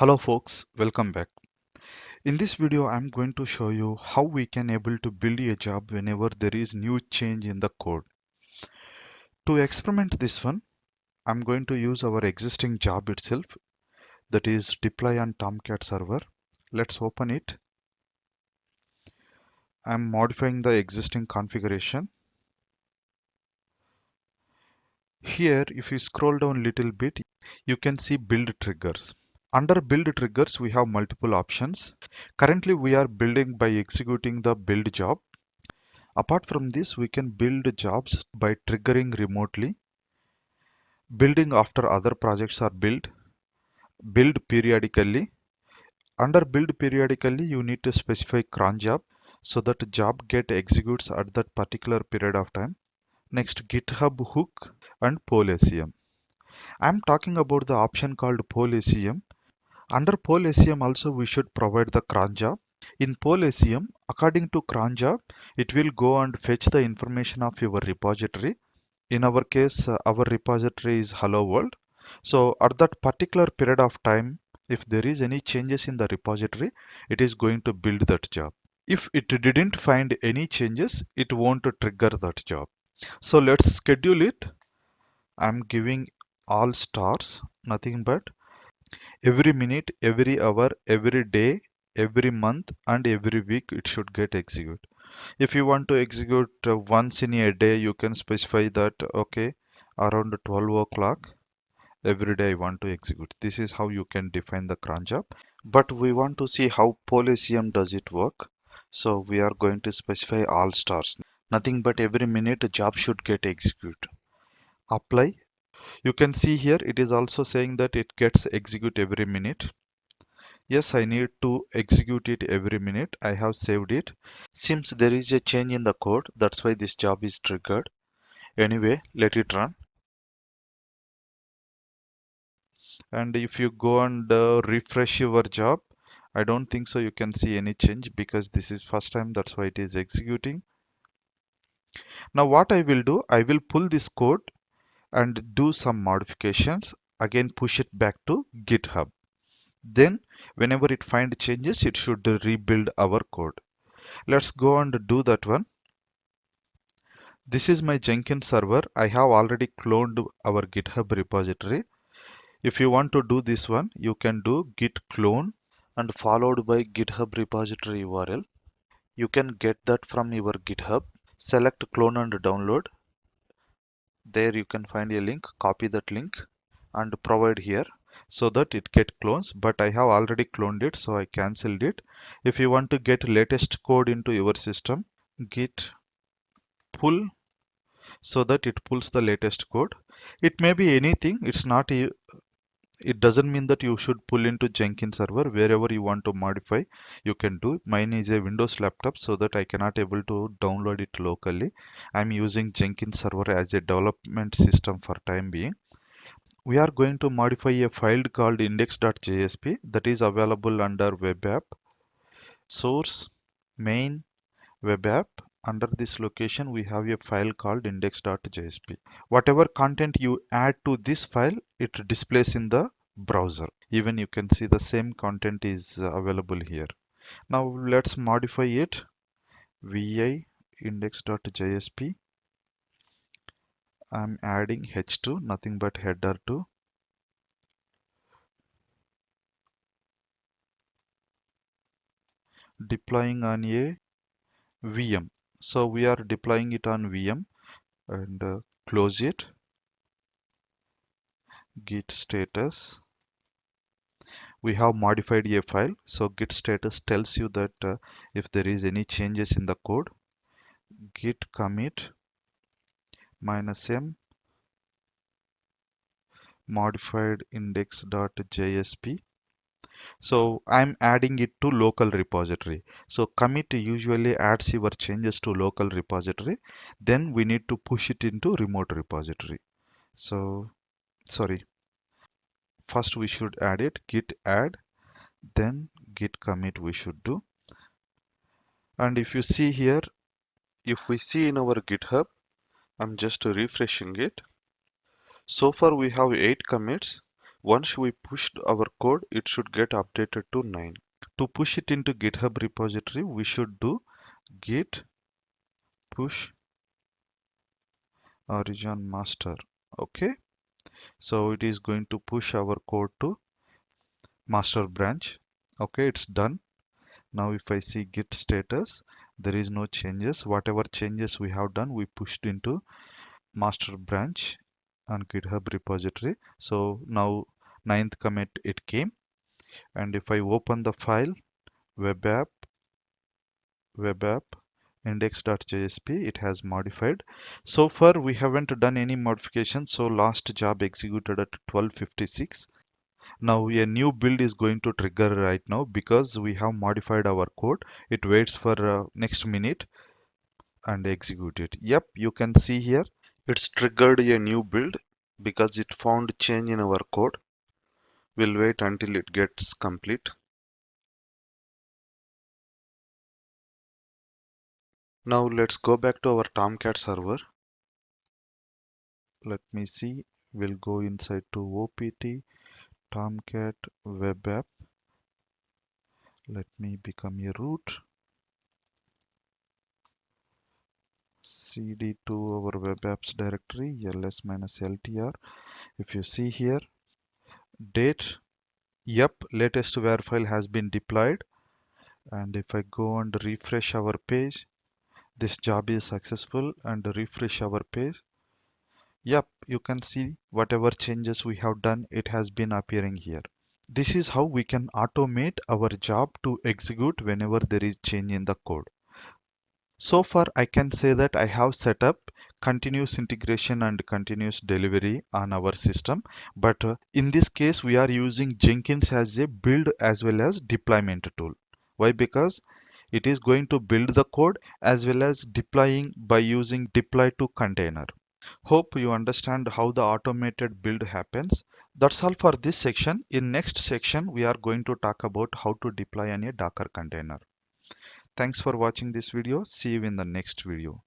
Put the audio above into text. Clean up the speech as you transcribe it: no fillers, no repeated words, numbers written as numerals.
Hello folks, welcome back. In this video I'm going to show you how we can able to build a job whenever there is new change in the code. To experiment this one, I'm going to use our existing job itself, that is deploy on Tomcat server. Let's open it. I'm modifying the existing configuration. Here if you scroll down little bit, you can see build triggers. Under build triggers we have multiple options. Currently we are building by executing the build job. Apart from this, we can build jobs by triggering remotely, building after other projects are built, build periodically. Under build periodically, you need to specify cron job so that job get executes at that particular period of time. Next, GitHub hook and poll ACM. I'm talking about the option called poll ACM. Under poll ACM also we should provide the cron job. In poll ACM, according to cron job, it will go and fetch the information of your repository. In our case, our repository is hello world. So at that particular period of time, if there is any changes in the repository, it is going to build that job. If it didn't find any changes, it won't trigger that job. So let's schedule it. I'm giving all stars, nothing but every minute, every hour, every day, every month, and every week it should get executed. If you want to execute once in a day, you can specify that, okay, around 12 o'clock every day I want to execute. This is how you can define the cron job. But we want to see how Polyscium does it work. So we are going to specify all stars. Nothing but every minute a job should get executed. Apply. You can see here it is also saying that it gets execute every minute. Yes, I need to execute it every minute. I have saved it. Since there is a change in the code, that's why this job is triggered. Anyway, let it run. And if you go and refresh your job, I don't think so you can see any change because this is first time, that's why it is executing. Now what I will do, I will pull this code and do some modifications, again push it back to GitHub. Then whenever it find changes, it should rebuild our code. Let's go and do that one. This is my Jenkins server. I have already cloned our GitHub repository. If you want to do this one, you can do git clone and followed by GitHub repository URL. You can get that from your GitHub. Select clone and download. There you can find a link. Copy that link and provide here so that it get clones. But I have already cloned it, so I cancelled it. If you want to get latest code into your system, git pull so that it pulls the latest code. It may be anything. It doesn't mean that you should pull into Jenkins server. Wherever you want to modify, you can do. Mine is a Windows laptop, so that I cannot able to download it locally. I'm using Jenkins server as a development system for time being. We are going to modify a file called index.jsp that is available under web app, source, main, web app. Under this location, we have a file called index.jsp. Whatever content you add to this file, it displays in the browser. Even you can see the same content is available here. Now let's modify it. Vi index.jsp. I'm adding h2, nothing but header 2. Deploying on a VM. So we are deploying it on VM and close it. Git status. We have modified a file. So git status tells you that if there is any changes in the code, git commit -m modified index.jsp. So I'm adding it to local repository. So commit usually adds your changes to local repository. Then we need to push it into remote repository. So sorry, first we should add it, git add, then git commit we should do. And if you see here, if we see in our GitHub, I'm just refreshing it. So far we have 8 commits. Once we pushed our code, it should get updated to 9. To push it into GitHub repository, we should do git push origin master. Okay, so it is going to push our code to master branch. Okay, it's done. Now if I see git status, there is no changes. Whatever changes we have done, we pushed into master branch on GitHub repository. So now ninth commit it came, and if I open the file web app index.jsp, it has modified. So far we haven't done any modification, so last job executed at 12:56. Now a new build is going to trigger right now because we have modified our code. It waits for next minute and execute it. Yep, you can see here it's triggered a new build because it found change in our code. We'll wait until it gets complete. Now let's go back to our Tomcat server. Let me see. We'll go inside to OPT Tomcat web app. Let me become a root. cd to our web apps directory ls-ltr. If you see here, date, yep, latest WAR file has been deployed. And if I go and refresh our page, this job is successful, and refresh our page. Yep, you can see whatever changes we have done, it has been appearing here. This is how we can automate our job to execute whenever there is change in the code. So far, I can say that I have set up continuous integration and continuous delivery on our system. But in this case, we are using Jenkins as a build as well as deployment tool. Why? Because it is going to build the code as well as deploying by using deploy to container. Hope you understand how the automated build happens. That's all for this section. In next section, we are going to talk about how to deploy on a Docker container. Thanks for watching this video. See you in the next video.